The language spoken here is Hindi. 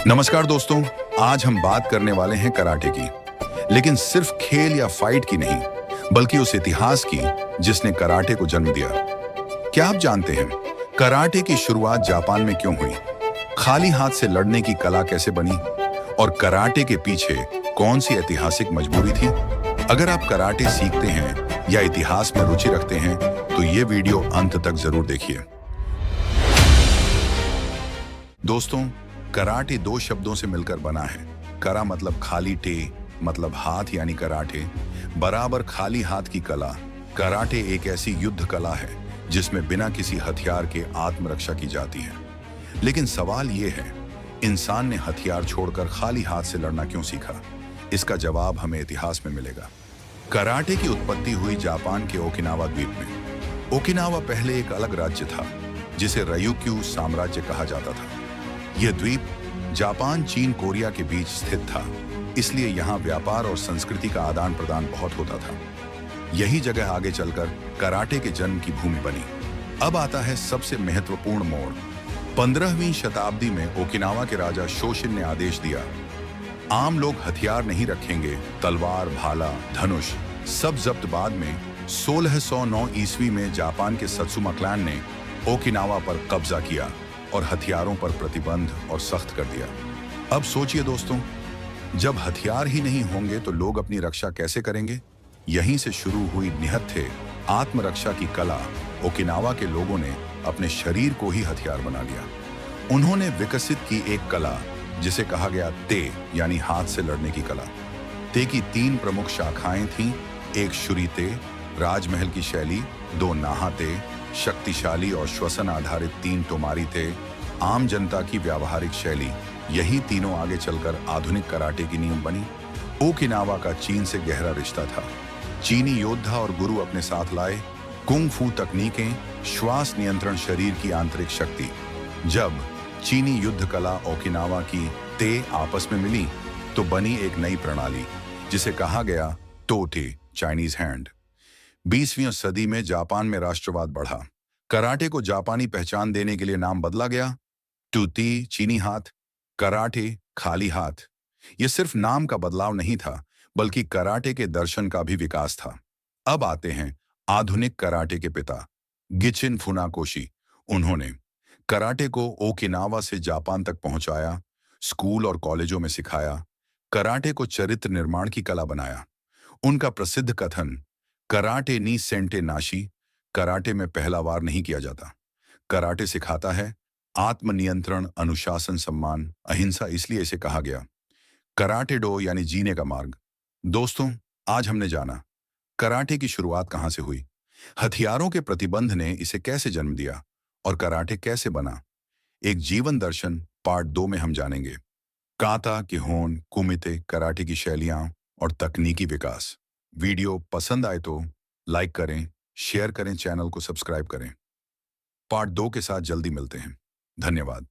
नमस्कार दोस्तों, आज हम बात करने वाले हैं कराटे की। लेकिन सिर्फ खेल या फाइट की नहीं, बल्कि उस इतिहास की जिसने कराटे को जन्म दिया। क्या आप जानते हैं कराटे की शुरुआत जापान में क्यों हुई? खाली हाथ से लड़ने की कला कैसे बनी? और कराटे के पीछे कौन सी ऐतिहासिक मजबूरी थी? अगर आप कराटे सीखते हैं या इतिहास में रुचि रखते हैं तो ये वीडियो अंत तक जरूर देखिए। दोस्तों, कराटे दो शब्दों से मिलकर बना है। करा मतलब खाली, टे मतलब हाथ यानी कराटे, बराबर खाली हाथ की कला। कराटे एक ऐसी युद्ध कला है जिसमें बिना किसी हथियार के आत्मरक्षा की जाती है। लेकिन सवाल ये है, इंसान ने हथियार छोड़कर खाली हाथ से लड़ना क्यों सीखा? इसका जवाब हमें इतिहास में मिलेगा। कराटे की उत्पत्ति हुई जापान के ओकिनावा द्वीप में। ओकिनावा पहले एक अलग राज्य था जिसे रयुक्यू साम्राज्य कहा जाता था। यह द्वीप जापान, चीन, कोरिया के बीच स्थित था, इसलिए यहाँ व्यापार और संस्कृति का आदान प्रदान बहुत होता था। यही जगह आगे चलकर कराटे के जन्म की भूमि बनी। अब आता है सबसे महत्वपूर्ण मोड़। 15वीं शताब्दी में ओकिनावा के राजा शोशिन ने आदेश दिया, आम लोग हथियार नहीं रखेंगे। तलवार, भाला, धनुष सब जब्त। बाद में 1609 ईस्वी में जापान के सत्सुमा क्लैन ने ओकिनावा पर कब्जा किया और हथियारों पर प्रतिबंध और सख्त कर दिया। अब सोचिए दोस्तों, जब हथियार ही नहीं होंगे तो लोग अपनी रक्षा कैसे करेंगे? यहीं से शुरू हुई निहत्थे आत्मरक्षा की कला। ओकिनावा के लोगों ने अपने शरीर को ही हथियार बना लिया। उन्होंने विकसित की एक कला जिसे कहा गया ते, यानी हाथ से लड़ने की कला। ते की 3 प्रमुख शाखाएं थीं। एक शुरी ते, राजमहल की शैली। 2 नाहा ते, शक्तिशाली और श्वसन आधारित। 3 तोमारी ते, आम जनता की व्यावहारिक शैली। यही तीनों आगे चलकर आधुनिक कराटे की नींव बनी। ओकिनावा का चीन से गहरा रिश्ता था। चीनी योद्धा और गुरु अपने साथ लाए कुंग फू तकनीकें, श्वास नियंत्रण, शरीर की आंतरिक शक्ति। जब चीनी युद्ध कला ओकिनावा की ते आपस में मिली तो बनी एक नई प्रणाली जिसे कहा गया टोटे, चाइनीज हैंड। 20वीं सदी में जापान में राष्ट्रवाद बढ़ा। कराटे को जापानी पहचान देने के लिए नाम बदला गया। टूती चीनी हाथ, कराटे खाली हाथ। यह सिर्फ नाम का बदलाव नहीं था, बल्कि कराटे के दर्शन का भी विकास था। अब आते हैं आधुनिक कराटे के पिता, गिचिन फुनाकोशी। उन्होंने कराटे को ओकिनावा से जापान तक पहुंचाया, स्कूल और कॉलेजों में सिखाया, कराटे को चरित्र निर्माण की कला बनाया। उनका प्रसिद्ध कथन, कराटे नी सेंटे नाशी, कराटे में पहला वार नहीं किया जाता। कराटे सिखाता है आत्मनियंत्रण, अनुशासन, सम्मान, अहिंसा। इसलिए इसे कहा गया कराटे डो, यानी जीने का मार्ग। दोस्तों, आज हमने जाना कराटे की शुरुआत कहां से हुई, हथियारों के प्रतिबंध ने इसे कैसे जन्म दिया और कराटे कैसे बना। एक जीवन दर्शन पार्ट 2 में हम जानेंगे काता, किहोन, कुमिते, कराटे की शैलियां और तकनीकी विकास। वीडियो पसंद आए तो लाइक करें, शेयर करें, चैनल को सब्सक्राइब करें। पार्ट 2 के साथ जल्दी मिलते हैं। धन्यवाद।